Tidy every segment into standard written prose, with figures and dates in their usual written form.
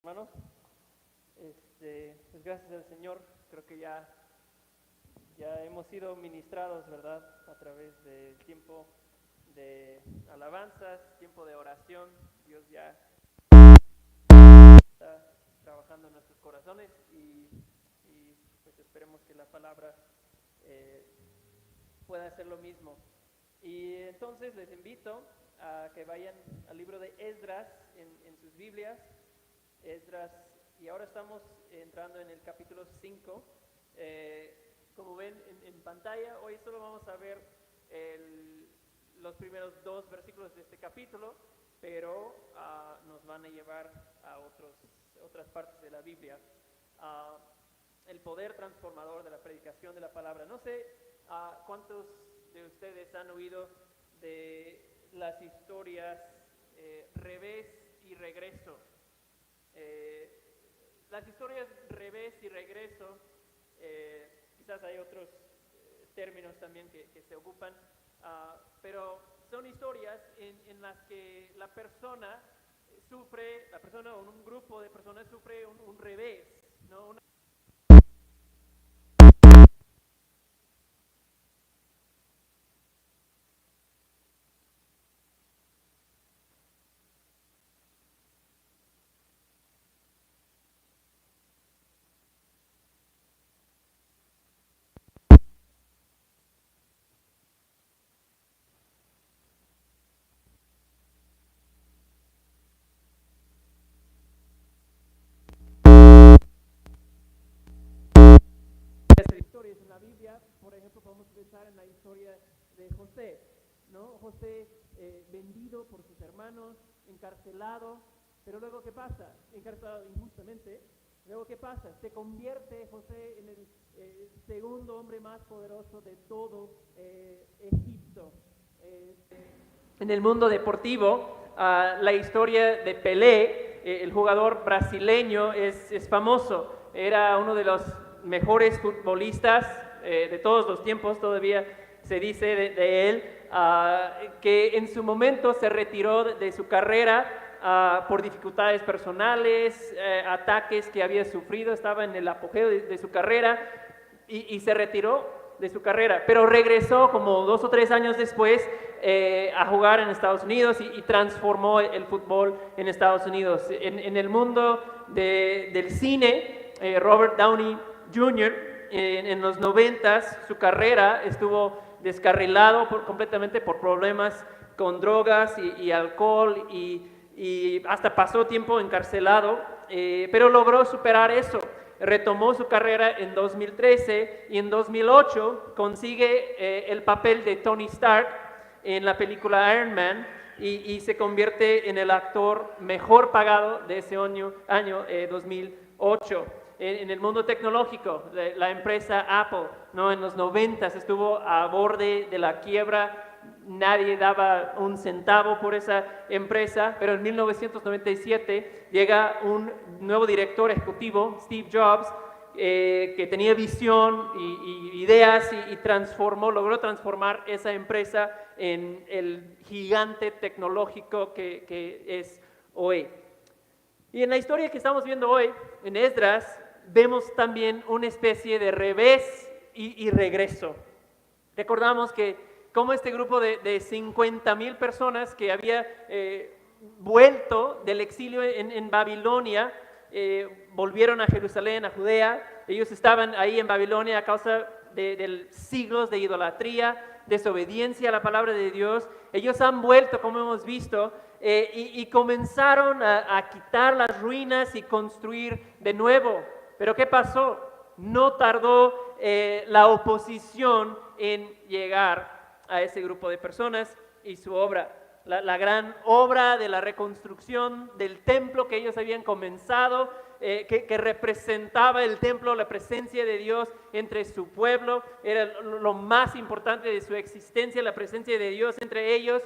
Hermanos, pues gracias al Señor, creo que ya hemos sido ministrados, ¿verdad? A través del tiempo de alabanzas, tiempo de oración. Dios ya está trabajando en nuestros corazones y pues esperemos que la palabra pueda hacer lo mismo. Y entonces les invito a que vayan al libro de Esdras en sus Biblias. Esdras, y ahora estamos entrando en el capítulo 5. Como ven en pantalla, hoy solo vamos a ver los primeros 2 versículos de este capítulo, pero nos van a llevar a otras partes de la Biblia. El poder transformador de la predicación de la palabra. No sé cuántos de ustedes han oído de las historias revés y regreso. Las historias revés y regreso, quizás hay otros términos también que se ocupan, pero son historias en las que la persona o un grupo de personas sufre un revés, ¿no? Historias en la Biblia, por ejemplo, podemos pensar en la historia de José, ¿no? José vendido por sus hermanos, encarcelado, pero luego ¿qué pasa? Encarcelado injustamente, luego ¿qué pasa? Se convierte José en el segundo hombre más poderoso de todo Egipto. En el mundo deportivo, la historia de Pelé, el jugador brasileño, es famoso. Era uno de los mejores futbolistas de todos los tiempos, todavía se dice de él, que en su momento se retiró de su carrera por dificultades personales, ataques que había sufrido, estaba en el apogeo de su carrera y se retiró de su carrera, pero regresó como 2 o 3 años después a jugar en Estados Unidos y transformó el fútbol en Estados Unidos. En el mundo del cine, Robert Downey Jr. En los 90s su carrera estuvo descarrilado completamente por problemas con drogas y alcohol y hasta pasó tiempo encarcelado, pero logró superar eso. Retomó su carrera en 2013 y en 2008 consigue el papel de Tony Stark en la película Iron Man y se convierte en el actor mejor pagado de ese año 2008. En el mundo tecnológico, la empresa Apple, ¿no? En los 90s estuvo a borde de la quiebra, nadie daba un centavo por esa empresa, pero en 1997 llega un nuevo director ejecutivo, Steve Jobs, que tenía visión y ideas y logró transformar esa empresa en el gigante tecnológico que es hoy. Y en la historia que estamos viendo hoy, en Esdras, vemos también una especie de revés y regreso. Recordamos que como este grupo de 50,000 personas que había vuelto del exilio en Babilonia, volvieron a Jerusalén, a Judea. Ellos estaban ahí en Babilonia a causa de siglos de idolatría, desobediencia a la palabra de Dios. Ellos han vuelto, como hemos visto, y comenzaron a quitar las ruinas y construir de nuevo. Pero ¿qué pasó? No tardó la oposición en llegar a ese grupo de personas y su obra, la gran obra de la reconstrucción del templo que ellos habían comenzado, que representaba el templo, la presencia de Dios entre su pueblo, era lo más importante de su existencia, la presencia de Dios entre ellos.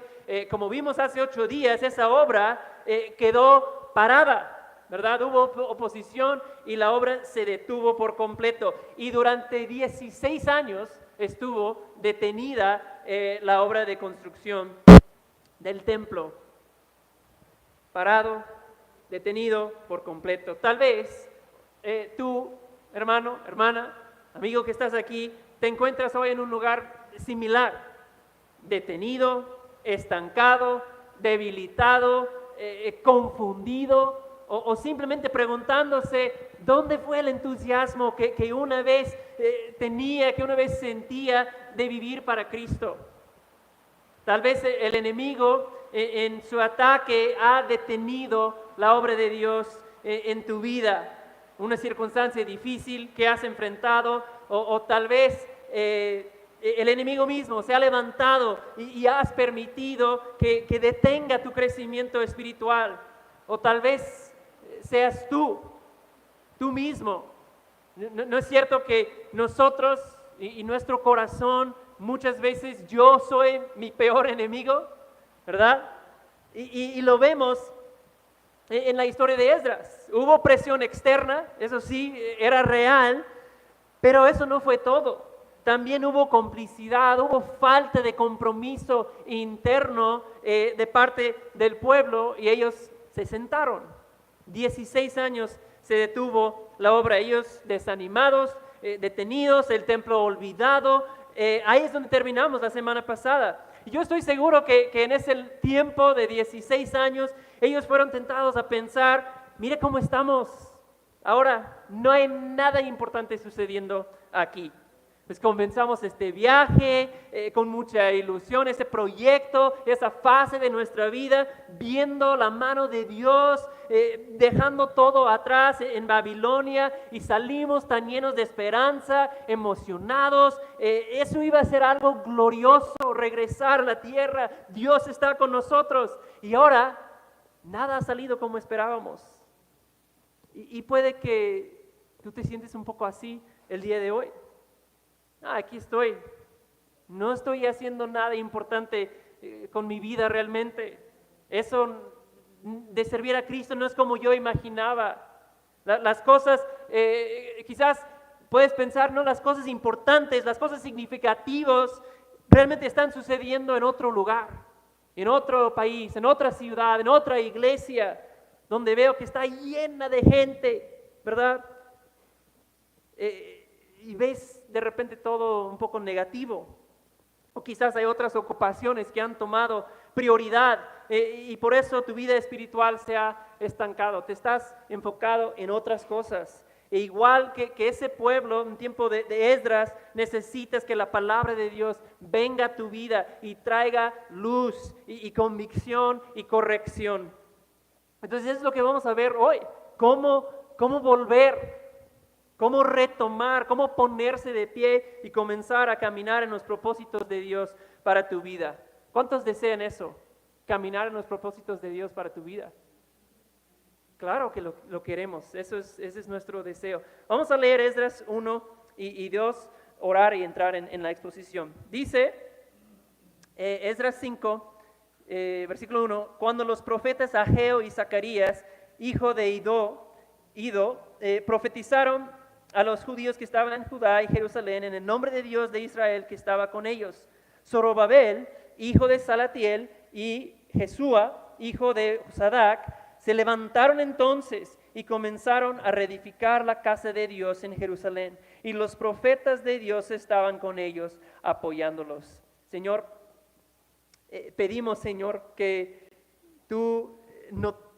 Como vimos hace 8 días, esa obra quedó parada, ¿verdad? Hubo oposición y la obra se detuvo por completo. Y durante 16 años estuvo detenida la obra de construcción del templo. Parado, detenido por completo. Tal vez tú, hermano, hermana, amigo que estás aquí, te encuentras hoy en un lugar similar, detenido, estancado, debilitado, confundido, o simplemente preguntándose dónde fue el entusiasmo que una vez tenía, que una vez sentía de vivir para Cristo. Tal vez el enemigo en su ataque ha detenido la obra de Dios en tu vida, una circunstancia difícil que has enfrentado, o tal vez el enemigo mismo se ha levantado y has permitido que detenga tu crecimiento espiritual, o tal vez seas tú mismo. ¿No es cierto que nosotros y nuestro corazón muchas veces yo soy mi peor enemigo, ¿verdad? Y lo vemos en la historia de Esdras. Hubo presión externa, eso sí, era real, pero eso no fue todo. También hubo complicidad, hubo falta de compromiso interno de parte del pueblo, y ellos se sentaron. 16 años se detuvo la obra, ellos desanimados, detenidos, el templo olvidado. Ahí es donde terminamos la semana pasada. Y yo estoy seguro que en ese tiempo de 16 años, ellos fueron tentados a pensar, mire cómo estamos ahora, no hay nada importante sucediendo aquí. Pues comenzamos este viaje con mucha ilusión, ese proyecto, esa fase de nuestra vida, viendo la mano de Dios, dejando todo atrás en Babilonia, y salimos tan llenos de esperanza, emocionados. Eso iba a ser algo glorioso, regresar a la tierra, Dios está con nosotros, y ahora nada ha salido como esperábamos. Y puede que tú te sientes un poco así el día de hoy. Aquí estoy, no estoy haciendo nada importante con mi vida realmente. Eso de servir a Cristo no es como yo imaginaba. Las cosas, quizás puedes pensar, no, las cosas importantes, las cosas significativas realmente están sucediendo en otro lugar, en otro país, en otra ciudad, en otra iglesia, donde veo que está llena de gente, ¿verdad? Y ves de repente todo un poco negativo, o quizás hay otras ocupaciones que han tomado prioridad, y por eso tu vida espiritual se ha estancado, te estás enfocado en otras cosas. E igual que ese pueblo en tiempo de Esdras, necesitas que la palabra de Dios venga a tu vida y traiga luz y convicción y corrección. Entonces es lo que vamos a ver hoy, cómo volver, cómo retomar, cómo ponerse de pie y comenzar a caminar en los propósitos de Dios para tu vida. ¿Cuántos desean eso? Caminar en los propósitos de Dios para tu vida. Claro que lo queremos, ese es nuestro deseo. Vamos a leer Esdras 1 y 2, orar y entrar en la exposición. Dice Esdras 5, versículo 1, cuando los profetas Ageo y Zacarías, hijo de Ido, profetizaron a los judíos que estaban en Judá y Jerusalén en el nombre de Dios de Israel que estaba con ellos. Zorobabel, hijo de Salatiel, y Jesúa, hijo de Sadac, se levantaron entonces y comenzaron a reedificar la casa de Dios en Jerusalén, y los profetas de Dios estaban con ellos apoyándolos. Señor, pedimos, Señor, que tú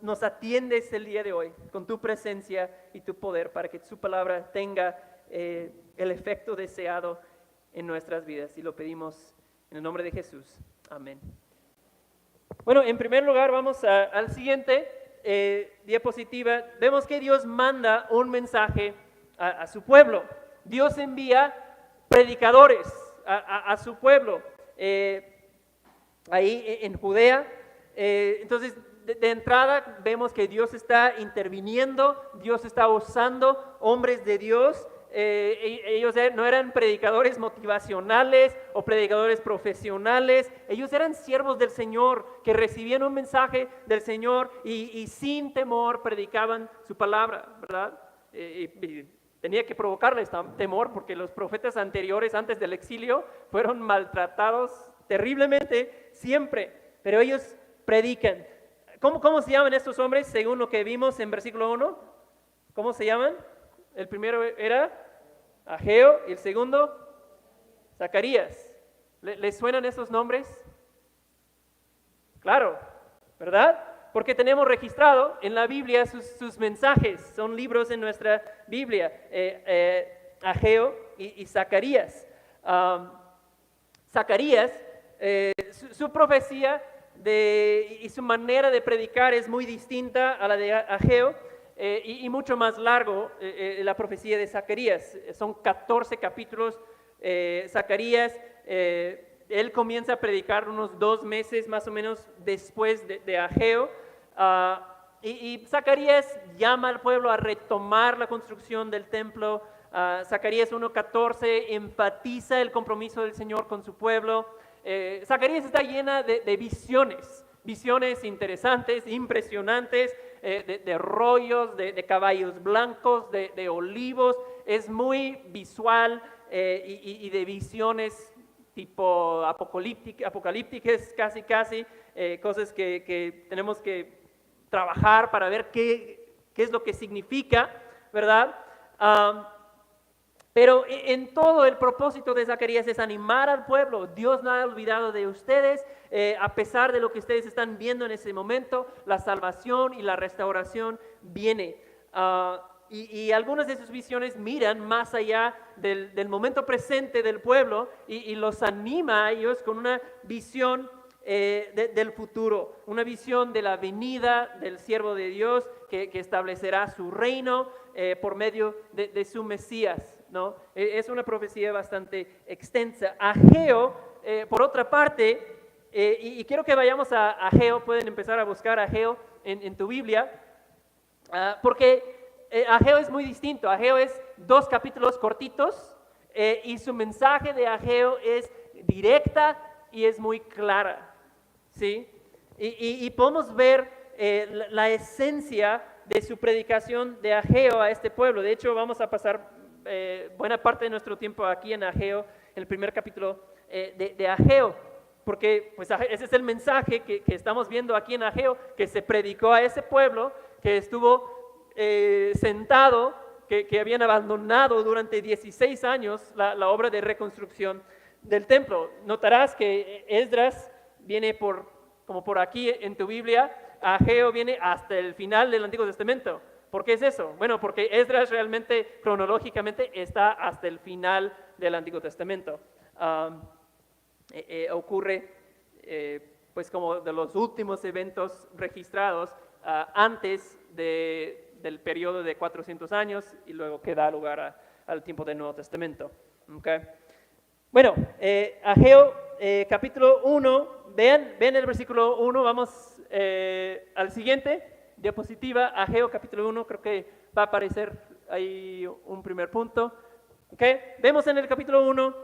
nos atiendes el día de hoy con tu presencia y tu poder, para que su palabra tenga el efecto deseado en nuestras vidas, y lo pedimos en el nombre de Jesús. Amén. Bueno, en primer lugar vamos al siguiente diapositiva. Vemos que Dios manda un mensaje a su pueblo. Dios envía predicadores a su pueblo ahí en Judea. Entonces de entrada vemos que Dios está interviniendo, Dios está usando hombres de Dios. Ellos no eran predicadores motivacionales o predicadores profesionales, ellos eran siervos del Señor que recibían un mensaje del Señor y sin temor predicaban su palabra, ¿verdad? Y tenía que provocarles temor, porque los profetas anteriores, antes del exilio, fueron maltratados terriblemente siempre, pero ellos predican. ¿Cómo se llaman estos hombres según lo que vimos en versículo 1? ¿Cómo se llaman? El primero era Ageo y el segundo, Zacarías. ¿Les suenan esos nombres? Claro, ¿verdad? Porque tenemos registrado en la Biblia sus mensajes, son libros en nuestra Biblia, Ageo y Zacarías. Zacarías, su profecía y su manera de predicar es muy distinta a la de Ageo y mucho más largo la profecía de Zacarías. Son 14 capítulos. Zacarías, él comienza a predicar unos 2 meses más o menos después de Ageo. Y Zacarías llama al pueblo a retomar la construcción del templo. Zacarías 1:14 enfatiza el compromiso del Señor con su pueblo. Zacarías está llena de visiones interesantes, impresionantes, de rollos, de caballos blancos, de olivos. Es muy visual y de visiones tipo apocalípticas casi, cosas que tenemos que trabajar para ver qué es lo que significa, ¿verdad? Pero en todo el propósito de Zacarías es animar al pueblo. Dios no ha olvidado de ustedes, a pesar de lo que ustedes están viendo en ese momento, la salvación y la restauración viene. Y algunas de sus visiones miran más allá del momento presente del pueblo y los anima a ellos con una visión del futuro, una visión de la venida del siervo de Dios que establecerá su reino por medio de su Mesías, ¿no? Es una profecía bastante extensa. Ageo, por otra parte, y quiero que vayamos a Ageo, pueden empezar a buscar Ageo en tu Biblia, porque Ageo es muy distinto. Ageo es 2 capítulos cortitos y su mensaje de Ageo es directa y es muy clara, ¿sí? Y podemos ver la esencia de su predicación de Ageo a este pueblo. De hecho, vamos a pasar buena parte de nuestro tiempo aquí en Ageo, el primer capítulo de Ageo, porque pues, ese es el mensaje que estamos viendo aquí en Ageo, que se predicó a ese pueblo, que estuvo sentado, que habían abandonado durante 16 años la obra de reconstrucción del templo. Notarás que Esdras viene como por aquí en tu Biblia, Ageo viene hasta el final del Antiguo Testamento. ¿Por qué es eso? Bueno, porque Esdras realmente, cronológicamente, está hasta el final del Antiguo Testamento. Ocurre, pues, como de los últimos eventos registrados antes del periodo de 400 años y luego que da lugar al tiempo del Nuevo Testamento. ¿Okay? Bueno, Ageo capítulo 1, vean el versículo 1, vamos al siguiente. Diapositiva, Ageo capítulo 1, creo que va a aparecer ahí un primer punto. ¿Okay? Vemos en el capítulo 1,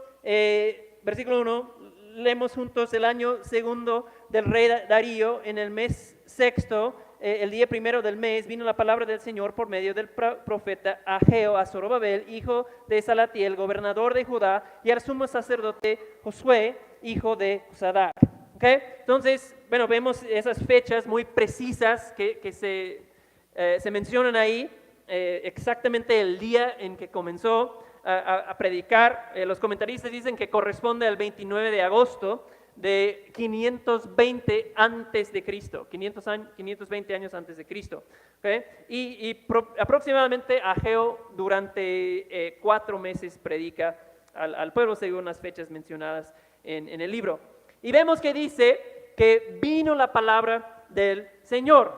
versículo 1, leemos juntos: el año segundo del rey Darío, en el mes sexto, el día primero del mes, vino la palabra del Señor por medio del profeta Ageo a Zorobabel, hijo de Salatiel, gobernador de Judá, y al sumo sacerdote Josué, hijo de Josadak. ¿Okay? Entonces, bueno, vemos esas fechas muy precisas que se mencionan ahí, exactamente el día en que comenzó a predicar. Los comentaristas dicen que corresponde al 29 de agosto de 520 antes de Cristo, 520 años antes de Cristo. ¿Okay? Y aproximadamente Ageo durante 4 meses predica al pueblo según las fechas mencionadas en el libro. Y vemos que dice que vino la palabra del Señor.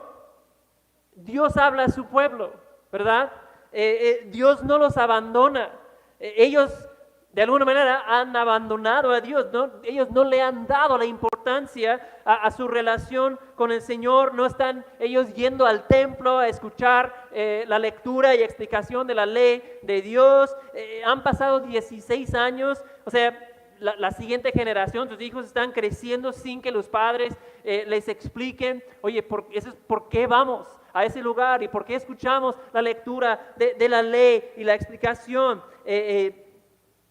Dios habla a su pueblo, ¿verdad? Dios no los abandona. Ellos de alguna manera han abandonado a Dios, ¿no? Ellos no le han dado la importancia a su relación con el Señor. No están ellos yendo al templo a escuchar la lectura y explicación de la ley de Dios. Han pasado 16 años, o sea, la siguiente generación, tus hijos están creciendo sin que los padres les expliquen: oye, ¿por qué vamos a ese lugar? ¿Y por qué escuchamos la lectura de la ley y la explicación?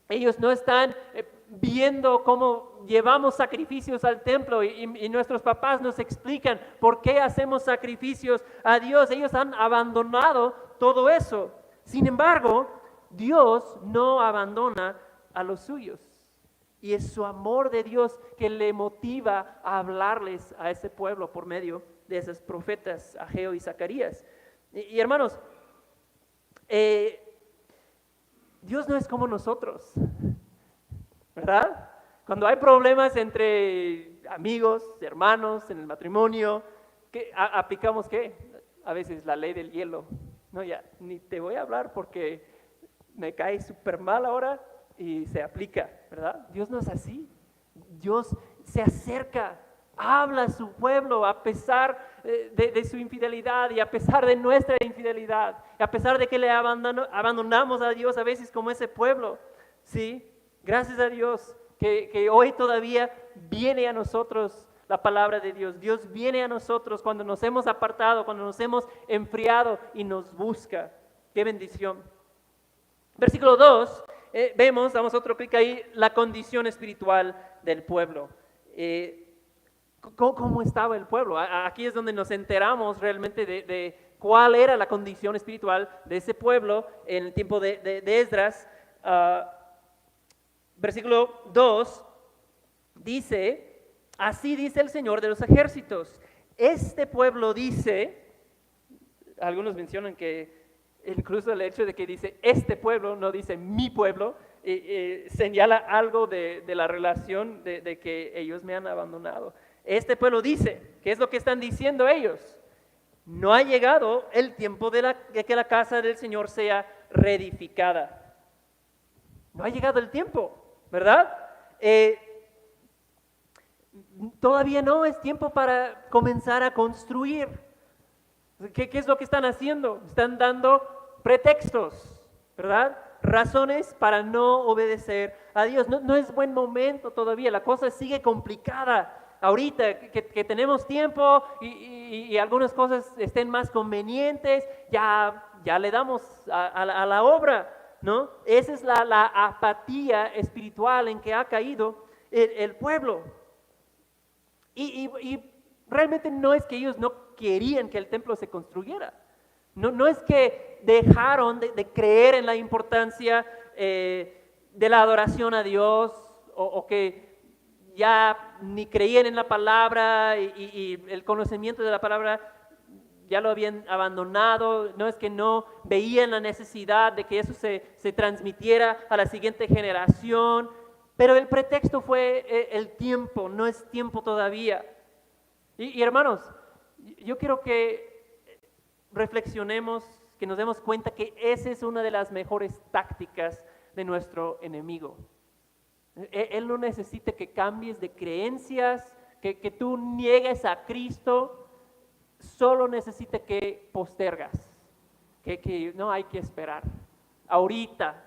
Ellos no están viendo cómo llevamos sacrificios al templo y nuestros papás nos explican por qué hacemos sacrificios a Dios. Ellos han abandonado todo eso. Sin embargo, Dios no abandona a los suyos. Y es su amor de Dios que le motiva a hablarles a ese pueblo por medio de esos profetas, Ageo y Zacarías. Y hermanos, Dios no es como nosotros, ¿verdad? Cuando hay problemas entre amigos, hermanos, en el matrimonio, ¿aplicamos qué? A veces la ley del hielo. No, ya, ni te voy a hablar porque me cae súper mal ahora y se aplica, ¿verdad? Dios no es así. Dios se acerca, habla a su pueblo a pesar de su infidelidad y a pesar de nuestra infidelidad, y a pesar de que le abandonamos a Dios a veces como ese pueblo, ¿sí? Gracias a Dios que hoy todavía viene a nosotros la palabra de Dios. Dios viene a nosotros cuando nos hemos apartado, cuando nos hemos enfriado y nos busca. ¡Qué bendición! Versículo 2, damos otro clic ahí, la condición espiritual del pueblo. ¿Cómo estaba el pueblo? Aquí es donde nos enteramos realmente de cuál era la condición espiritual de ese pueblo en el tiempo de Esdras. Versículo 2 dice, así dice el Señor de los ejércitos. Este pueblo dice, algunos mencionan que incluso el hecho de que dice este pueblo, no dice mi pueblo, señala algo de la relación de que ellos me han abandonado. Este pueblo dice, ¿qué es lo que están diciendo ellos? No ha llegado el tiempo de que la casa del Señor sea reedificada. No ha llegado el tiempo, ¿verdad? Todavía no es tiempo para comenzar a construir. ¿Qué es lo que están haciendo? Están dando pretextos, ¿verdad? Razones para no obedecer a Dios. No es buen momento todavía, la cosa sigue complicada. Ahorita que tenemos tiempo y algunas cosas estén más convenientes, ya le damos a la obra, ¿no? Esa es la apatía espiritual en que ha caído el pueblo. Y realmente no es que ellos no querían que el templo se construyera. No es que dejaron de creer en la importancia de la adoración a Dios o que ya ni creían en la palabra y el conocimiento de la palabra ya lo habían abandonado. No es que no veían la necesidad de que eso se transmitiera a la siguiente generación, pero el pretexto fue el tiempo, no es tiempo todavía. Y hermanos, yo quiero que reflexionemos, que nos demos cuenta que esa es una de las mejores tácticas de nuestro enemigo. Él no necesita que cambies de creencias, que tú niegues a Cristo, solo necesita que postergas, que no hay que esperar, ahorita,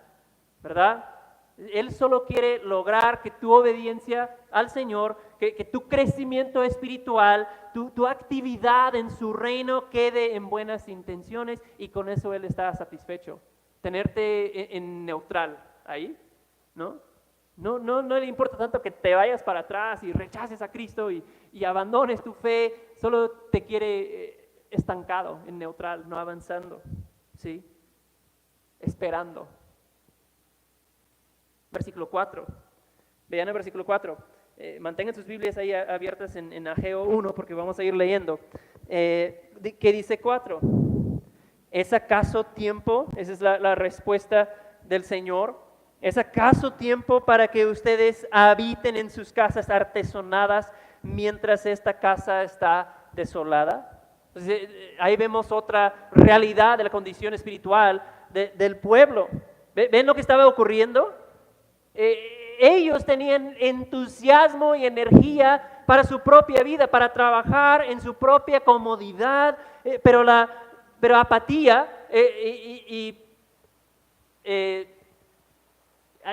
¿verdad? Él solo quiere lograr que tu obediencia al Señor, que tu crecimiento espiritual, tu actividad en su reino quede en buenas intenciones, y con eso Él está satisfecho. Tenerte en neutral ahí, ¿no? No le importa tanto que te vayas para atrás y rechaces a Cristo y abandones tu fe, solo te quiere estancado, en neutral, no avanzando, ¿sí? Esperando. Versículo 4. Vean el versículo 4. Mantengan sus Biblias ahí abiertas en Ageo 1 porque vamos a ir leyendo. ¿Qué dice 4? ¿Es acaso tiempo? Esa es la respuesta del Señor. ¿Es acaso tiempo para que ustedes habiten en sus casas artesonadas mientras esta casa está desolada? Entonces, ahí vemos otra realidad de la condición espiritual del pueblo. ¿Ven lo que estaba ocurriendo? Ellos tenían entusiasmo y energía para su propia vida, para trabajar en su propia comodidad, pero apatía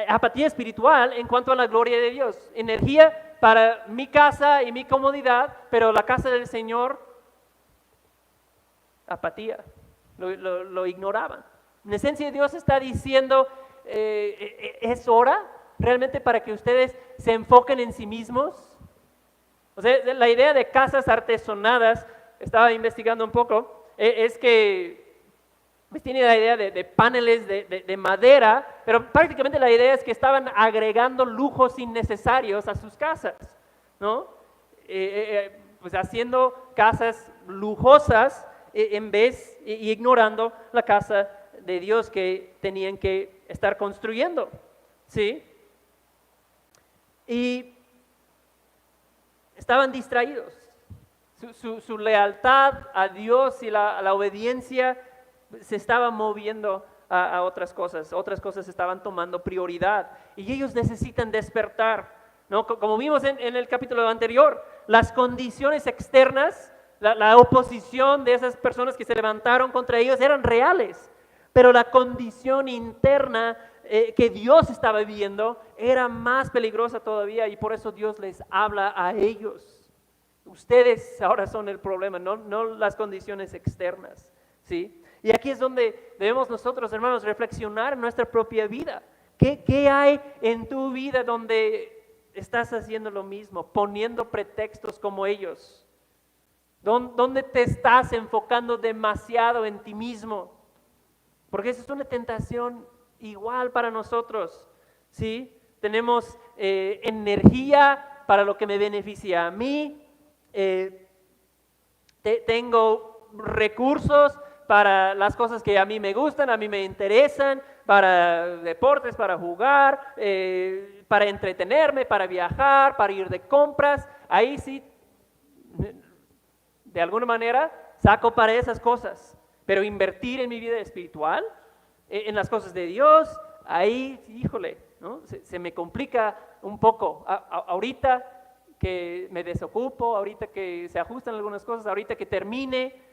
apatía espiritual en cuanto a la gloria de Dios. Energía para mi casa y mi comodidad, pero la casa del Señor, apatía, lo ignoraban. En esencia, Dios está diciendo, es hora realmente para que ustedes se enfoquen en sí mismos? O sea, la idea de casas artesonadas, estaba investigando un poco, es que pues tiene la idea de paneles de madera, pero prácticamente la idea es que estaban agregando lujos innecesarios a sus casas, ¿no? Pues haciendo casas lujosas en vez y ignorando la casa de Dios que tenían que estar construyendo, ¿sí? Y estaban distraídos. Su lealtad a Dios y la obediencia se estaba moviendo a otras cosas estaban tomando prioridad y ellos necesitan despertar, ¿no? Como vimos en el capítulo anterior, las condiciones externas, la oposición de esas personas que se levantaron contra ellos eran reales, pero la condición interna que Dios estaba viviendo era más peligrosa todavía y por eso Dios les habla a ellos. Ustedes ahora son el problema, no las condiciones externas, ¿sí? Y aquí es donde debemos nosotros, hermanos, reflexionar en nuestra propia vida. ¿Qué hay en tu vida donde estás haciendo lo mismo, poniendo pretextos como ellos? ¿Dónde te estás enfocando demasiado en ti mismo? Porque esa es una tentación igual para nosotros, ¿sí? Tenemos energía para lo que me beneficia a mí, tengo recursos para las cosas que a mí me gustan, a mí me interesan, para deportes, para jugar, para entretenerme, para viajar, para ir de compras. Ahí sí, de alguna manera, saco para esas cosas. Pero invertir en mi vida espiritual, en las cosas de Dios, ahí, híjole, ¿no? Se me complica un poco. Ahorita que me desocupo, ahorita que se ajustan algunas cosas, ahorita que termine,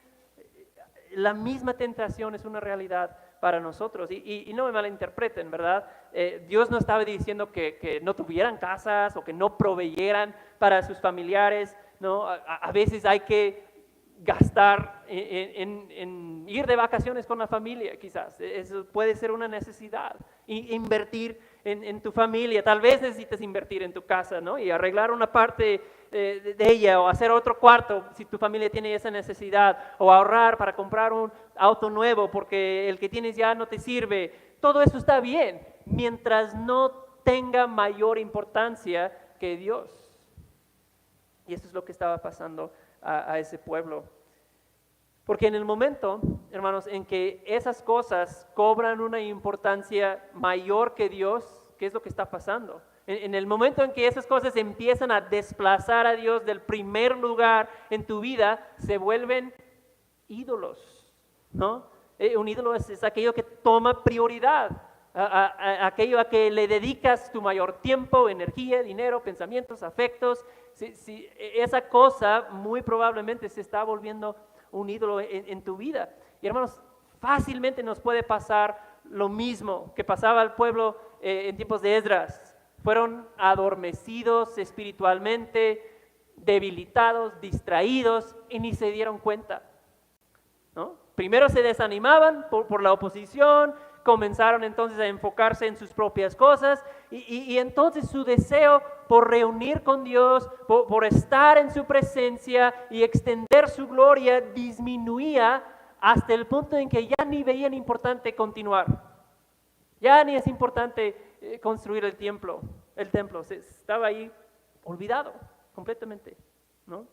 la misma tentación es una realidad para nosotros y no me malinterpreten, ¿verdad? Dios no estaba diciendo que no tuvieran casas o que no proveyeran para sus familiares, ¿no? A veces hay que gastar en ir de vacaciones con la familia, quizás, eso puede ser una necesidad, invertir en tu familia, tal vez necesites invertir en tu casa, ¿no? Y arreglar una parte de ella o hacer otro cuarto si tu familia tiene esa necesidad, o ahorrar para comprar un auto nuevo porque el que tienes ya no te sirve. Todo eso está bien, mientras no tenga mayor importancia que Dios. Y eso es lo que estaba pasando a ese pueblo. Porque en el momento, hermanos, en que esas cosas cobran una importancia mayor que Dios, ¿qué es lo que está pasando? En el momento en que esas cosas empiezan a desplazar a Dios del primer lugar en tu vida, se vuelven ídolos, ¿no? Un ídolo es aquello que toma prioridad, aquello a que le dedicas tu mayor tiempo, energía, dinero, pensamientos, afectos. Si esa cosa muy probablemente se está volviendo un ídolo en tu vida. Y hermanos, fácilmente nos puede pasar lo mismo que pasaba al pueblo en tiempos de Esdras. Fueron adormecidos espiritualmente, debilitados, distraídos y ni se dieron cuenta, ¿no? Primero se desanimaban por la oposición, comenzaron entonces a enfocarse en sus propias cosas y entonces su deseo por reunir con Dios, por estar en su presencia y extender su gloria disminuía hasta el punto en que ya ni veían importante continuar. Ya ni es importante construir el templo estaba ahí olvidado completamente, ¿no?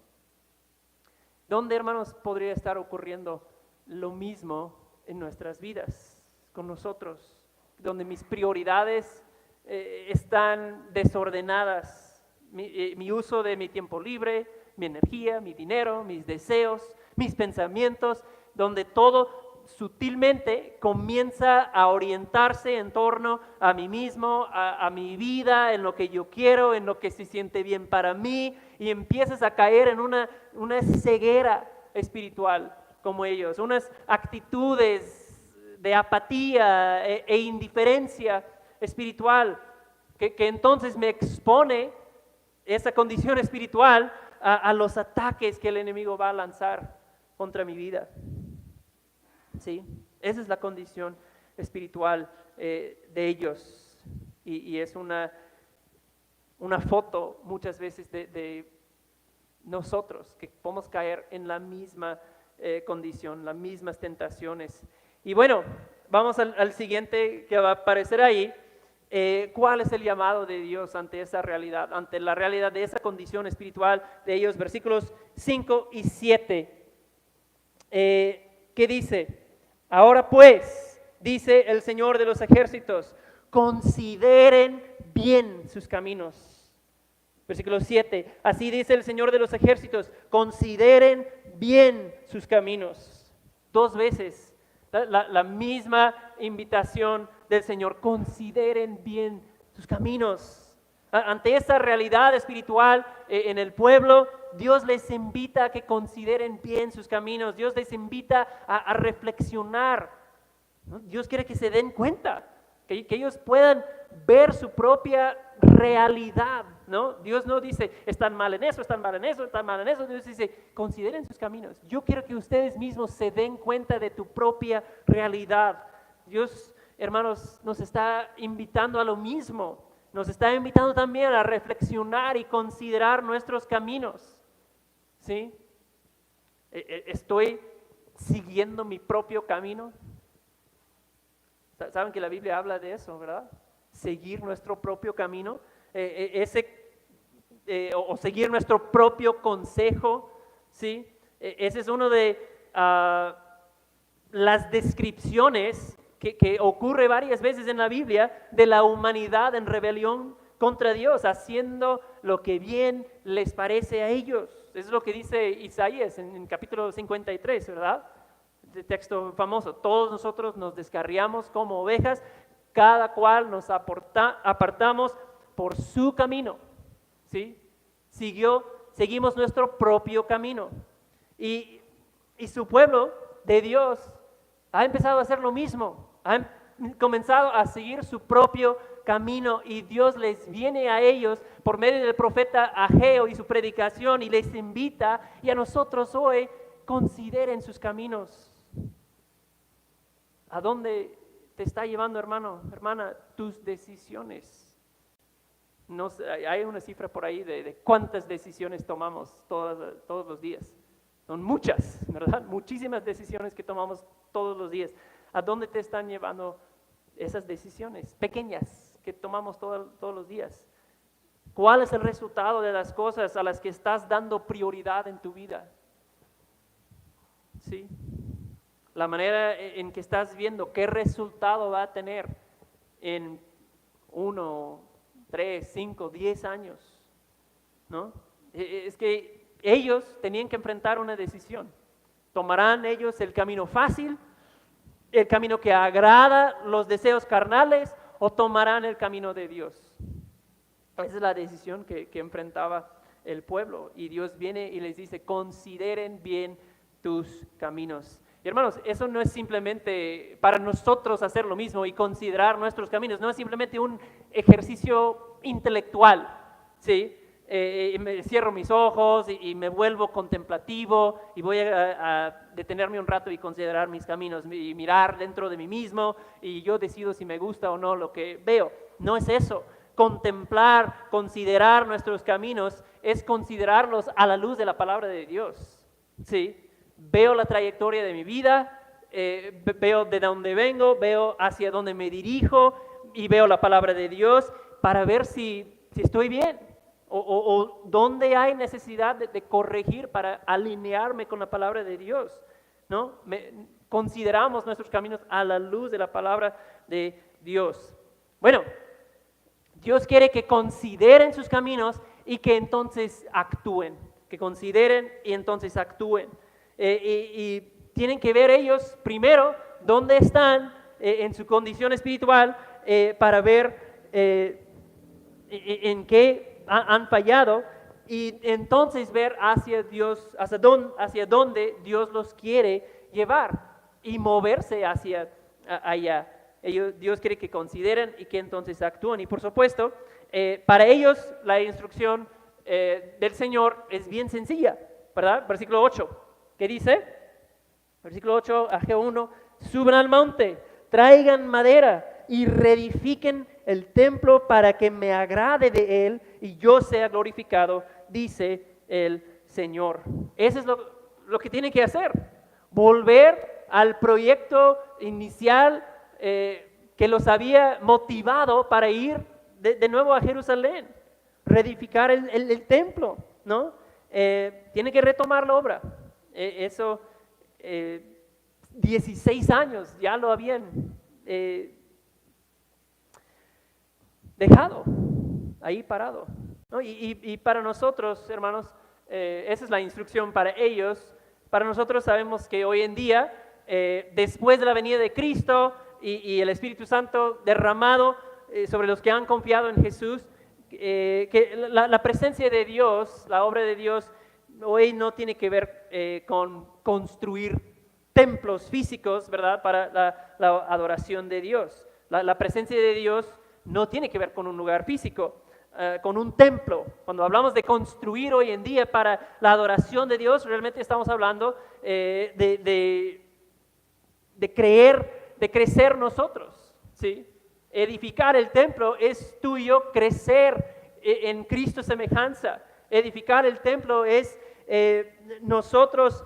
¿Dónde, hermanos, podría estar ocurriendo lo mismo en nuestras vidas, con nosotros? Donde mis prioridades están desordenadas, mi uso de mi tiempo libre, mi energía, mi dinero, mis deseos, mis pensamientos, donde todo sutilmente comienza a orientarse en torno a mí mismo, a mi vida, en lo que yo quiero, en lo que se siente bien para mí, y empiezas a caer en una ceguera espiritual como ellos, unas actitudes de apatía e indiferencia espiritual que entonces me expone esa condición espiritual a los ataques que el enemigo va a lanzar contra mi vida. ¿Sí? Esa es la condición espiritual de ellos y es una una foto muchas veces de nosotros, que podemos caer en la misma condición, las mismas tentaciones. Y bueno, vamos al siguiente que va a aparecer ahí. ¿Cuál es el llamado de Dios ante esa realidad, ante la realidad de esa condición espiritual de ellos? Versículos 5 y 7. ¿Qué dice? Ahora pues, dice el Señor de los ejércitos, consideren bien sus caminos. Versículo 7, así dice el Señor de los ejércitos, consideren bien sus caminos. 2 veces la misma invitación del Señor, consideren bien sus caminos. Ante esa realidad espiritual en el pueblo, Dios les invita a que consideren bien sus caminos. Dios les invita a reflexionar, ¿no? Dios quiere que se den cuenta, que ellos puedan ver su propia realidad, ¿no? Dios no dice, están mal en eso, están mal en eso, están mal en eso. Dios dice, consideren sus caminos. Yo quiero que ustedes mismos se den cuenta de tu propia realidad. Dios, hermanos, nos está invitando a lo mismo. Nos está invitando también a reflexionar y considerar nuestros caminos, ¿sí? ¿Estoy siguiendo mi propio camino? Saben que la Biblia habla de eso, ¿verdad? Seguir nuestro propio camino, o seguir nuestro propio consejo, ¿sí? Ese es uno de las descripciones que ocurre varias veces en la Biblia de la humanidad en rebelión contra Dios, haciendo lo que bien les parece a ellos. Eso es lo que dice Isaías en capítulo 53, ¿verdad? De texto famoso, todos nosotros nos descarriamos como ovejas, cada cual nos apartamos por su camino, ¿sí? Seguimos nuestro propio camino. Y su pueblo de Dios ha empezado a hacer lo mismo, han comenzado a seguir su propio camino y Dios les viene a ellos por medio del profeta Ageo y su predicación y les invita, y a nosotros hoy, consideren sus caminos. ¿A dónde te está llevando, hermano, hermana, tus decisiones? No sé, hay una cifra por ahí de cuántas decisiones tomamos todos los días. Son muchas, ¿verdad? Muchísimas decisiones que tomamos todos los días. ¿A dónde te están llevando esas decisiones pequeñas que tomamos todos los días? ¿Cuál es el resultado de las cosas a las que estás dando prioridad en tu vida? ¿Sí? La manera en que estás viendo qué resultado va a tener en 1, 3, 5, 10 años, ¿no? Es que ellos tenían que enfrentar una decisión. ¿Tomarán ellos el camino fácil, el camino que agrada los deseos carnales, o tomarán el camino de Dios? Esa es la decisión que enfrentaba el pueblo, y Dios viene y les dice, consideren bien tus caminos. Y hermanos, eso no es simplemente para nosotros hacer lo mismo y considerar nuestros caminos, no es simplemente un ejercicio intelectual, ¿sí? Me cierro mis ojos y me vuelvo contemplativo y voy a detenerme un rato y considerar mis caminos y mirar dentro de mí mismo y yo decido si me gusta o no lo que veo. No es eso. Contemplar, considerar nuestros caminos es considerarlos a la luz de la palabra de Dios, ¿sí? Veo la trayectoria de mi vida, veo de dónde vengo, veo hacia dónde me dirijo y veo la palabra de Dios para ver si estoy bien o dónde hay necesidad de corregir para alinearme con la palabra de Dios, ¿no? Consideramos nuestros caminos a la luz de la palabra de Dios. Bueno, Dios quiere que consideren sus caminos y que entonces actúen, que consideren y entonces actúen. Y tienen que ver ellos primero dónde están en su condición espiritual para ver en qué han fallado y entonces ver hacia Dios, hacia dónde Dios los quiere llevar y moverse hacia allá. Dios quiere que consideren y que entonces actúen. Y por supuesto, para ellos la instrucción del Señor es bien sencilla, ¿verdad? Versículo 8. ¿Qué dice? Versículo 8, Ageo 1, suban al monte, traigan madera y reedifiquen el templo para que me agrade de él y yo sea glorificado, dice el Señor. Eso es lo que tiene que hacer. Volver al proyecto inicial que los había motivado para ir de nuevo a Jerusalén, reedificar el templo, ¿no? Tiene que retomar la obra. 16 años ya lo habían dejado ahí parado, ¿no? Y para nosotros, hermanos, esa es la instrucción para ellos. Para nosotros sabemos que hoy en día, después de la venida de Cristo y el Espíritu Santo derramado sobre los que han confiado en Jesús, que la presencia de Dios, la obra de Dios, hoy no tiene que ver con construir templos físicos, ¿verdad?, para la adoración de Dios. La presencia de Dios no tiene que ver con un lugar físico, con un templo. Cuando hablamos de construir hoy en día para la adoración de Dios, realmente estamos hablando de crecer nosotros, ¿sí? Edificar el templo es tú y yo crecer en Cristo semejanza. Edificar el templo es nosotros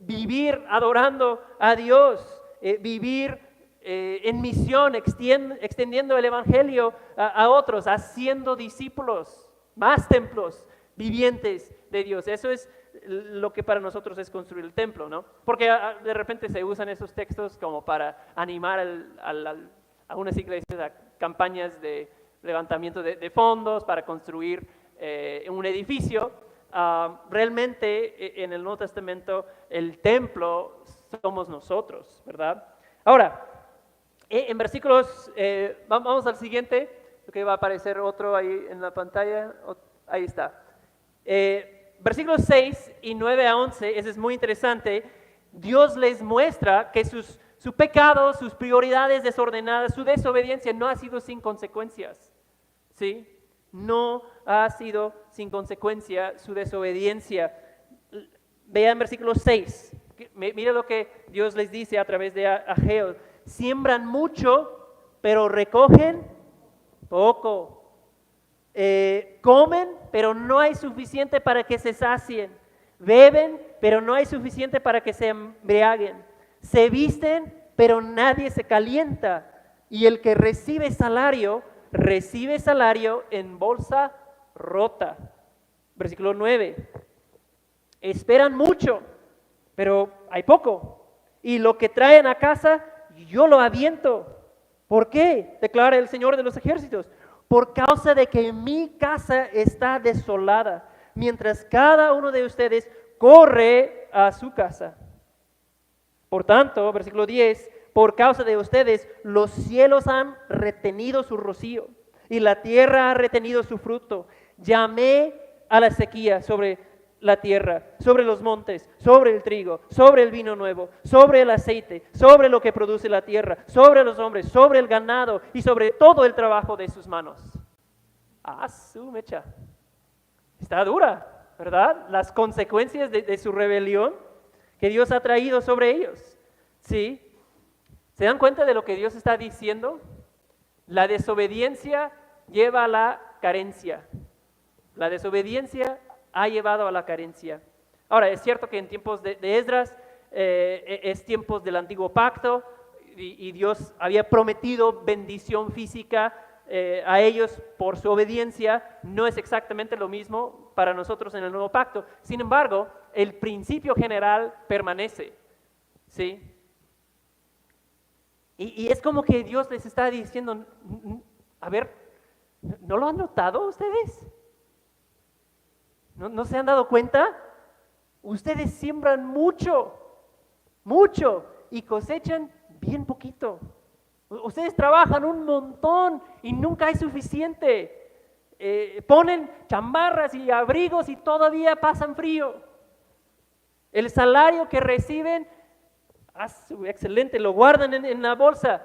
vivir adorando a Dios, vivir en misión, extendiendo el Evangelio a otros, haciendo discípulos, más templos vivientes de Dios. Eso es lo que para nosotros es construir el templo, ¿no? Porque de repente se usan esos textos como para animar a unas iglesias a campañas de levantamiento de fondos para construir un edificio. Realmente en el Nuevo Testamento el templo somos nosotros, ¿verdad? Ahora, en versículos, vamos al siguiente, que va a aparecer otro ahí en la pantalla, ahí está. Versículos 6 y 9 a 11, ese es muy interesante. Dios les muestra que su pecado, sus prioridades desordenadas, su desobediencia no ha sido sin consecuencias, ¿sí? No ha sido sin consecuencia su desobediencia. Vean versículo 6, mira lo que Dios les dice a través de Ageo. Siembran mucho, pero recogen poco. Comen, pero no hay suficiente para que se sacien. Beben, pero no hay suficiente para que se embriaguen. Se visten, pero nadie se calienta. Y el que recibe salario en bolsa rota. Versículo 9. Esperan mucho, pero hay poco. Y lo que traen a casa, yo lo aviento. ¿Por qué? Declara el Señor de los ejércitos. Por causa de que mi casa está desolada, mientras cada uno de ustedes corre a su casa. Por tanto, versículo 10, por causa de ustedes, los cielos han retenido su rocío y la tierra ha retenido su fruto. Llamé a la sequía sobre la tierra, sobre los montes, sobre el trigo, sobre el vino nuevo, sobre el aceite, sobre lo que produce la tierra, sobre los hombres, sobre el ganado y sobre todo el trabajo de sus manos. Su mecha. Está dura, ¿verdad? Las consecuencias de su rebelión que Dios ha traído sobre ellos. ¿Sí? ¿Se dan cuenta de lo que Dios está diciendo? La desobediencia lleva a la carencia. La desobediencia ha llevado a la carencia. Ahora, es cierto que en tiempos de Esdras, es tiempos del antiguo pacto, y Dios había prometido bendición física a ellos por su obediencia. No es exactamente lo mismo para nosotros en el nuevo pacto. Sin embargo, el principio general permanece, ¿sí? Y es como que Dios les está diciendo, a ver, ¿no lo han notado ustedes? ¿No se han dado cuenta? Ustedes siembran mucho y cosechan bien poquito. Ustedes trabajan un montón y nunca hay suficiente. Ponen chamarras y abrigos y todavía pasan frío. El salario que reciben, excelente, lo guardan en la bolsa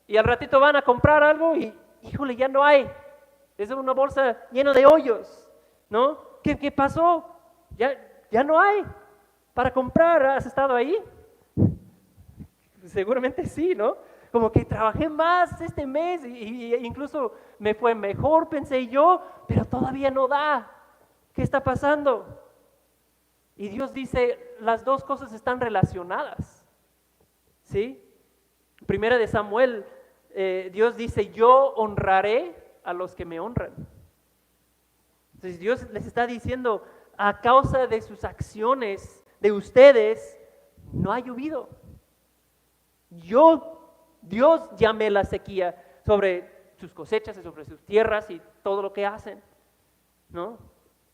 y al ratito van a comprar algo y, híjole, ya no hay. Es una bolsa llena de hoyos, ¿no? ¿Qué pasó? Ya no hay para comprar. ¿Has estado ahí? Seguramente sí, ¿no? Como que trabajé más este mes y incluso me fue mejor, pensé yo, pero todavía no da. ¿Qué está pasando? Y Dios dice, las dos cosas están relacionadas. ¿Sí? Primera de Samuel, Dios dice, yo honraré a los que me honran. Entonces Dios les está diciendo, a causa de sus acciones, de ustedes, no ha llovido. Dios llame la sequía sobre sus cosechas y sobre sus tierras y todo lo que hacen, ¿no?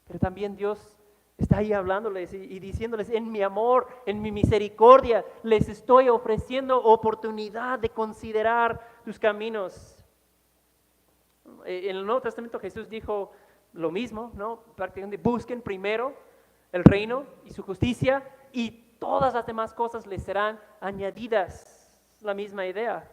Pero también Dios está ahí hablándoles y diciéndoles, en mi amor, en mi misericordia, les estoy ofreciendo oportunidad de considerar tus caminos. En el Nuevo Testamento Jesús dijo lo mismo, ¿no? Prácticamente busquen primero el reino y su justicia y todas las demás cosas les serán añadidas. Es la misma idea,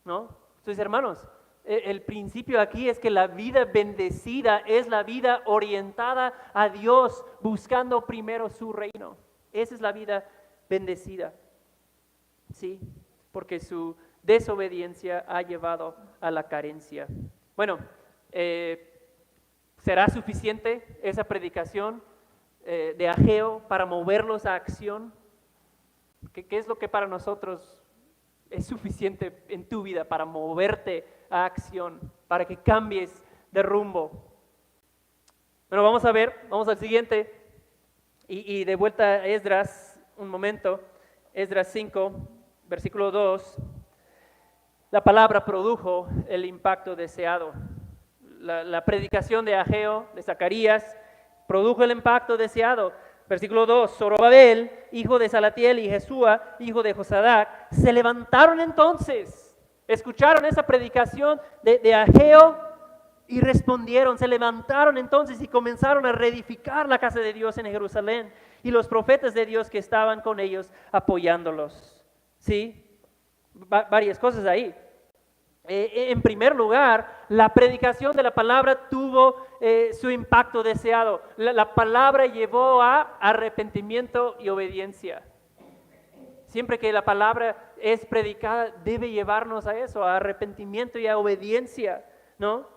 ¿no? Entonces, hermanos, el principio aquí es que la vida bendecida es la vida orientada a Dios, buscando primero su reino. Esa es la vida bendecida, ¿sí? Porque su desobediencia ha llevado a la carencia. Bueno, ¿será suficiente esa predicación de Ageo para moverlos a acción? ¿Qué es lo que para nosotros es suficiente en tu vida para moverte a acción, para que cambies de rumbo? Bueno, vamos al siguiente y de vuelta a Esdras, un momento, Esdras 5, versículo 2, la palabra produjo el impacto deseado. La predicación de Ageo, de Zacarías, produjo el impacto deseado. Versículo 2, Zorobabel, hijo de Salatiel, y Jesúa, hijo de Josadac, se levantaron entonces, escucharon esa predicación de Ageo y respondieron, se levantaron entonces y comenzaron a reedificar la casa de Dios en Jerusalén y los profetas de Dios que estaban con ellos apoyándolos. ¿Sí? Varias cosas ahí. En primer lugar, la predicación de la palabra tuvo su impacto deseado. La palabra llevó a arrepentimiento y obediencia. Siempre que la palabra es predicada, debe llevarnos a eso, a arrepentimiento y a obediencia, ¿no?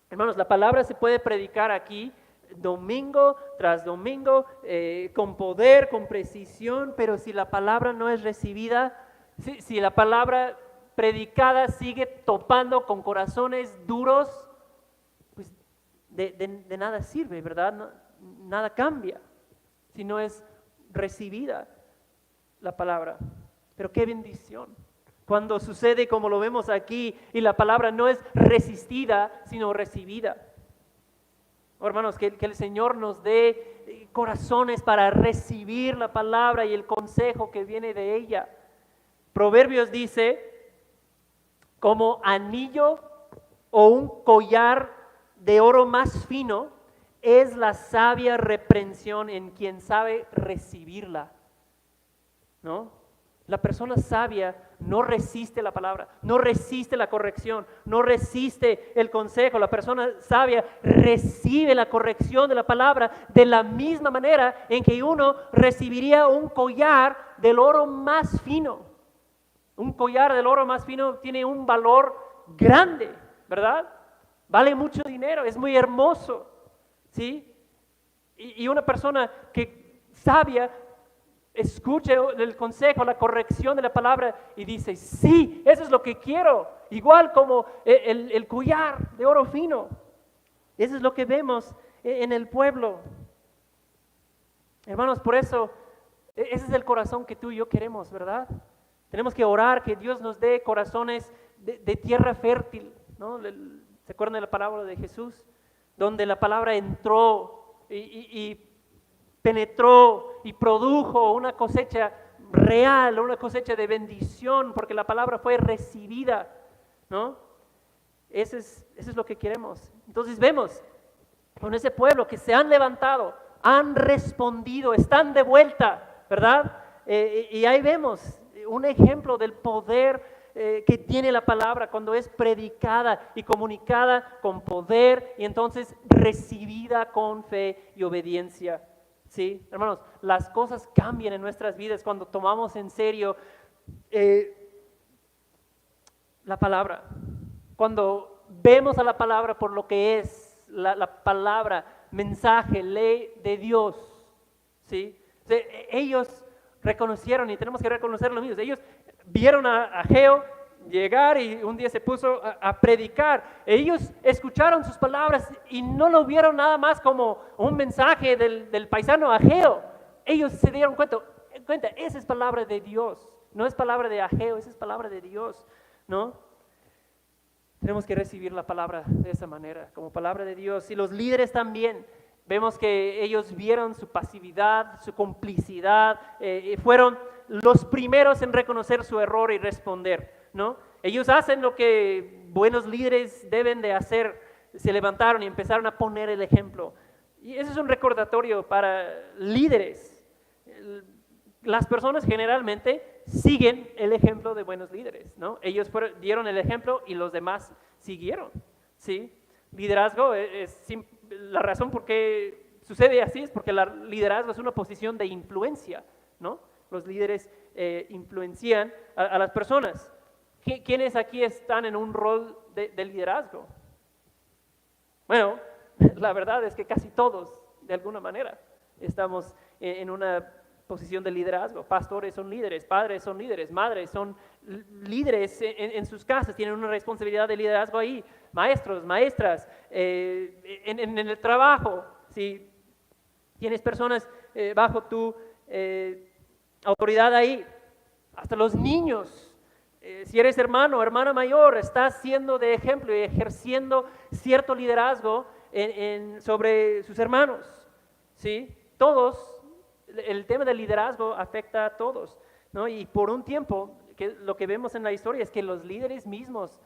Hermanos, la palabra se puede predicar aquí domingo tras domingo, con poder, con precisión, pero si la palabra no es recibida, si la palabra predicada sigue topando con corazones duros, pues de nada sirve, ¿verdad? Nada cambia si no es recibida la palabra. Pero qué bendición cuando sucede como lo vemos aquí y la palabra no es resistida, sino recibida. Oh, hermanos, que el Señor nos dé corazones para recibir la palabra y el consejo que viene de ella. Proverbios dice, como anillo o un collar de oro más fino es la sabia reprensión en quien sabe recibirla, ¿no? La persona sabia no resiste la palabra, no resiste la corrección, no resiste el consejo. La persona sabia recibe la corrección de la palabra de la misma manera en que uno recibiría un collar del oro más fino. Un collar del oro más fino tiene un valor grande, ¿verdad? Vale mucho dinero, es muy hermoso, ¿sí? Y una persona que sabia escucha el consejo, la corrección de la palabra y dice, sí, eso es lo que quiero, igual como el collar de oro fino. Eso es lo que vemos en el pueblo. Hermanos, por eso, ese es el corazón que tú y yo queremos, ¿verdad? Tenemos que orar que Dios nos dé corazones de tierra fértil, ¿no? ¿Se acuerdan de la parábola de Jesús? Donde la palabra entró y penetró y produjo una cosecha real, una cosecha de bendición, porque la palabra fue recibida, ¿no? Eso es lo que queremos. Entonces vemos con ese pueblo que se han levantado, han respondido, están de vuelta, ¿verdad? Y ahí vemos un ejemplo del poder que tiene la palabra cuando es predicada y comunicada con poder y entonces recibida con fe y obediencia. Sí, hermanos, las cosas cambian en nuestras vidas cuando tomamos en serio la palabra. Cuando vemos a la palabra por lo que es la palabra, mensaje, ley de Dios, ¿sí? O sea, ellos reconocieron, y tenemos que reconocer lo mismo, ellos vieron a Ageo llegar y un día se puso a predicar. Ellos escucharon sus palabras y no lo vieron nada más como un mensaje del paisano Ageo. Ellos se dieron cuenta, esa es palabra de Dios, no es palabra de Ageo, esa es palabra de Dios, ¿no? Tenemos que recibir la palabra de esa manera, como palabra de Dios. Y los líderes también, vemos que ellos vieron su pasividad, su complicidad, fueron los primeros en reconocer su error y responder, ¿no? Ellos hacen lo que buenos líderes deben de hacer, se levantaron y empezaron a poner el ejemplo. Y eso es un recordatorio para líderes. Las personas generalmente siguen el ejemplo de buenos líderes, ¿no? Ellos dieron el ejemplo y los demás siguieron, ¿sí? Liderazgo la razón por qué sucede así es porque el liderazgo es una posición de influencia, ¿no? Los líderes influencian a las personas. ¿Quiénes aquí están en un rol de liderazgo? Bueno, la verdad es que casi todos, de alguna manera, estamos en una posición de liderazgo. Pastores son líderes, padres son líderes, madres son líderes en sus casas, tienen una responsabilidad de liderazgo ahí, maestros, maestras, en el trabajo, ¿sí? Tienes personas bajo tu autoridad ahí, hasta los niños. Si eres hermano o hermana mayor, estás siendo de ejemplo y ejerciendo cierto liderazgo sobre sus hermanos, ¿sí? Todos. El tema del liderazgo afecta a todos, ¿no? Y por un tiempo, lo que vemos en la historia es que los líderes mismos,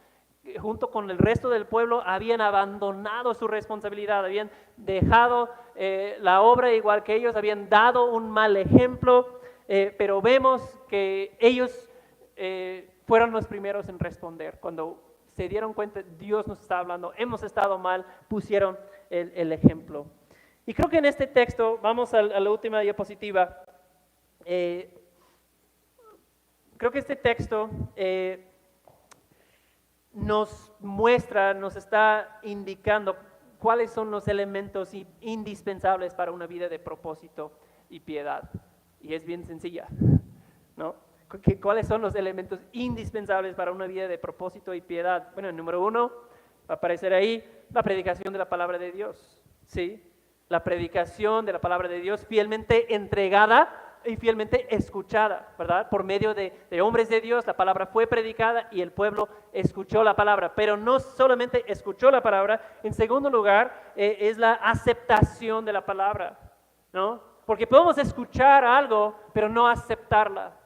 junto con el resto del pueblo, habían abandonado su responsabilidad, habían dejado la obra igual que ellos, habían dado un mal ejemplo, pero vemos que ellos fueron los primeros en responder. Cuando se dieron cuenta, Dios nos está hablando, hemos estado mal, pusieron el ejemplo. Y creo que en este texto, vamos a la última diapositiva, creo que este texto nos muestra, nos está indicando cuáles son los elementos indispensables para una vida de propósito y piedad. Y es bien sencilla, ¿no? ¿Cuáles son los elementos indispensables para una vida de propósito y piedad? Bueno, el número 1 va a aparecer ahí, la predicación de la palabra de Dios, ¿sí? La predicación de la palabra de Dios fielmente entregada y fielmente escuchada, ¿verdad? Por medio de hombres de Dios, la palabra fue predicada y el pueblo escuchó la palabra, pero no solamente escuchó la palabra, en segundo lugar es la aceptación de la palabra, ¿no? Porque podemos escuchar algo, pero no aceptarla,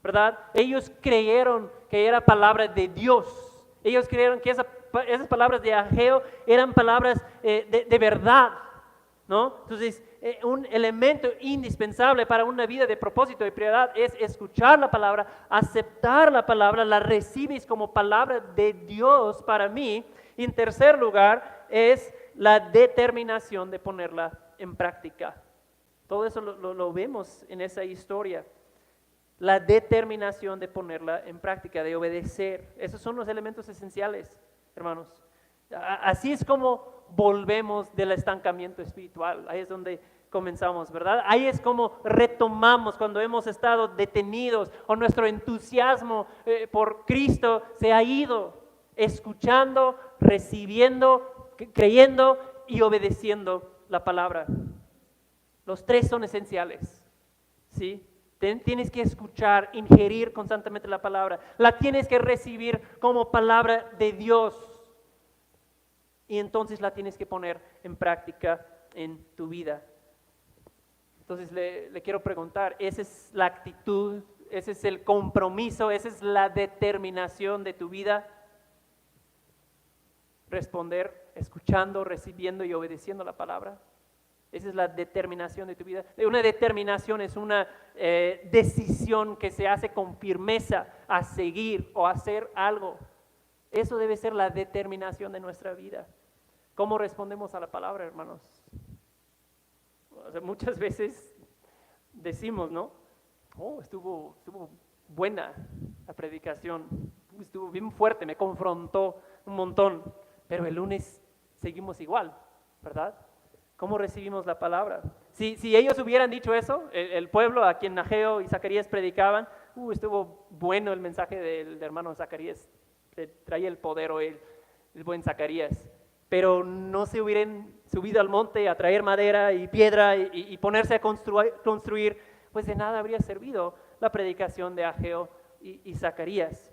¿verdad? Ellos creyeron que era palabra de Dios, ellos creyeron que esas palabras de Ageo eran palabras de verdad, ¿no? Entonces, un elemento indispensable para una vida de propósito y piedad es escuchar la palabra, aceptar la palabra, la recibes como palabra de Dios para mí. Y en tercer lugar es la determinación de ponerla en práctica. Todo eso lo vemos en esa historia. La determinación de ponerla en práctica, de obedecer. Esos son los elementos esenciales, hermanos. Así es como volvemos del estancamiento espiritual. Ahí es donde comenzamos, ¿verdad? Ahí es como retomamos cuando hemos estado detenidos o nuestro entusiasmo por Cristo se ha ido, escuchando, recibiendo, creyendo y obedeciendo la palabra. Los tres son esenciales, ¿sí? Tienes que escuchar, ingerir constantemente la palabra, la tienes que recibir como palabra de Dios. Y entonces la tienes que poner en práctica en tu vida. Entonces le quiero preguntar, ¿esa es la actitud, ese es el compromiso, esa es la determinación de tu vida? Responder, escuchando, recibiendo y obedeciendo la palabra. Esa es la determinación de tu vida. Una determinación es una decisión que se hace con firmeza a seguir o hacer algo. Eso debe ser la determinación de nuestra vida. ¿Cómo respondemos a la palabra, hermanos? O sea, muchas veces decimos, ¿no? Oh, estuvo buena la predicación. estuvo bien fuerte, me confrontó un montón, pero el lunes seguimos igual, ¿verdad? ¿Cómo recibimos la palabra? Si ellos hubieran dicho eso, el pueblo a quien Ageo y Zacarías predicaban, estuvo bueno el mensaje del hermano Zacarías, traía el poder hoy el buen Zacarías, pero no se hubieran subido al monte a traer madera y piedra y ponerse a construir, pues de nada habría servido la predicación de Ageo y Zacarías.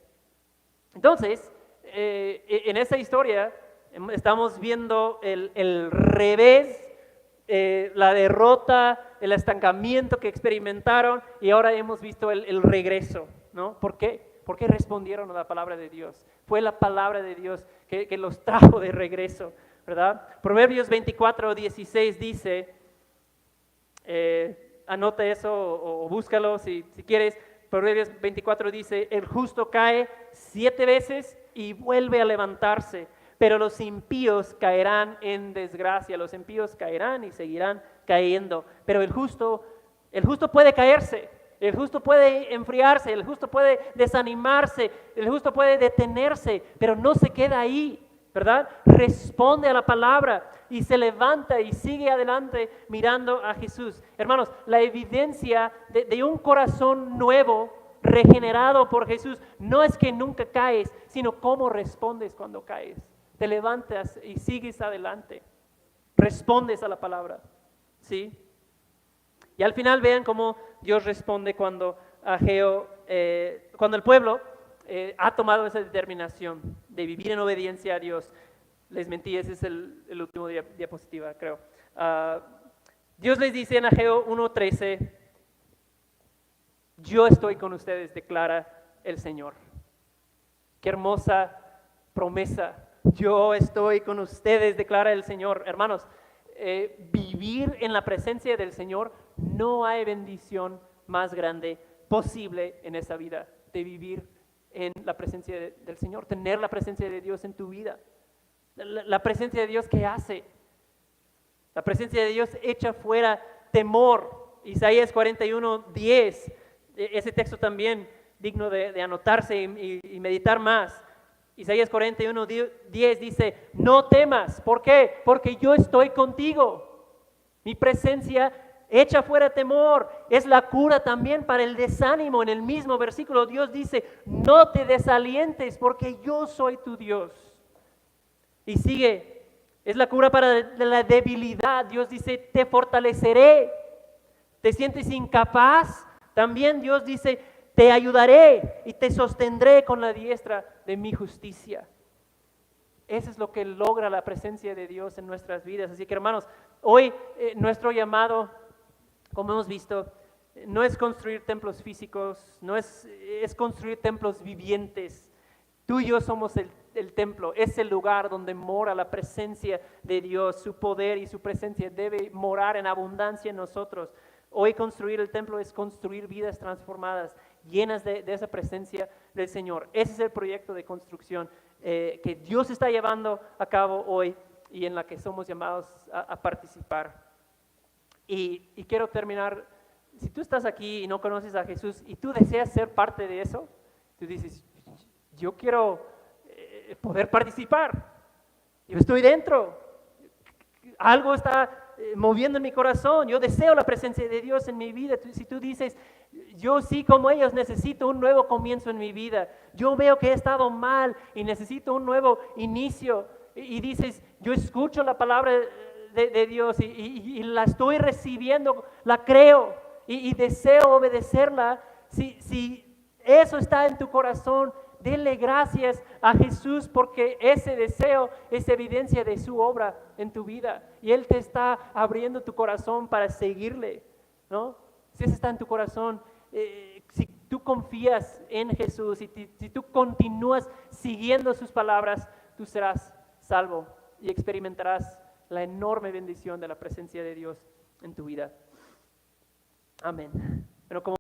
Entonces, en esta historia estamos viendo el revés, la derrota, el estancamiento que experimentaron, y ahora hemos visto el regreso, ¿no? ¿Por qué? ¿Por qué respondieron a la palabra de Dios? Fue la palabra de Dios que los trajo de regreso, ¿verdad? Proverbios 24:16 dice, anota eso o búscalo si quieres. Proverbios 24 dice, el justo cae 7 veces y vuelve a levantarse, pero los impíos caerán en desgracia. Los impíos caerán y seguirán cayendo, pero el justo puede caerse, el justo puede enfriarse, el justo puede desanimarse, el justo puede detenerse, pero no se queda ahí, ¿verdad? Responde a la palabra y se levanta y sigue adelante mirando a Jesús. Hermanos, la evidencia de un corazón nuevo, regenerado por Jesús, no es que nunca caes, sino cómo respondes cuando caes. Te levantas y sigues adelante, respondes a la palabra, ¿sí? Y al final vean cómo Dios responde cuando el pueblo ha tomado esa determinación de vivir en obediencia a Dios. Les mentí, ese es el último diapositiva, creo. Dios les dice en Ageo 1:13, yo estoy con ustedes, declara el Señor. Qué hermosa promesa. Yo estoy con ustedes, declara el Señor. Hermanos, vivir en la presencia del Señor, no hay bendición más grande posible en esa vida, de vivir en la presencia del Señor, tener la presencia de Dios en tu vida. La presencia de Dios, ¿qué hace? La presencia de Dios echa fuera temor. Isaías 41:10, ese texto también digno de anotarse y meditar más. Isaías 41:10 dice, no temas. ¿Por qué? Porque yo estoy contigo. Mi presencia echa fuera temor. Es la cura también para el desánimo. En el mismo versículo Dios dice, no te desalientes porque yo soy tu Dios. Y sigue, es la cura para la debilidad. Dios dice, te fortaleceré. ¿Te sientes incapaz? También Dios dice, te ayudaré y te sostendré con la diestra de mi justicia. Eso es lo que logra la presencia de Dios en nuestras vidas. Así que, hermanos, hoy nuestro llamado, como hemos visto, no es construir templos físicos, no es construir templos vivientes. Tú y yo somos el templo, es el lugar donde mora la presencia de Dios. Su poder y su presencia debe morar en abundancia en nosotros. Hoy construir el templo es construir vidas transformadas, llenas de esa presencia del Señor. Ese es el proyecto de construcción que Dios está llevando a cabo hoy y en la que somos llamados a participar. Y quiero terminar, si tú estás aquí y no conoces a Jesús y tú deseas ser parte de eso, tú dices, yo quiero poder participar, yo estoy dentro, algo está moviendo en mi corazón, yo deseo la presencia de Dios en mi vida. Si tú dices, yo sí como ellos necesito un nuevo comienzo en mi vida, yo veo que he estado mal y necesito un nuevo inicio, y dices, yo escucho la palabra de Dios y la estoy recibiendo, la creo y deseo obedecerla. Si eso está en tu corazón, dele gracias a Jesús porque ese deseo es evidencia de su obra en tu vida y Él te está abriendo tu corazón para seguirle, ¿no? Si eso está en tu corazón, si tú confías en Jesús y si tú continúas siguiendo sus palabras, tú serás salvo y experimentarás la enorme bendición de la presencia de Dios en tu vida. Amén. Pero como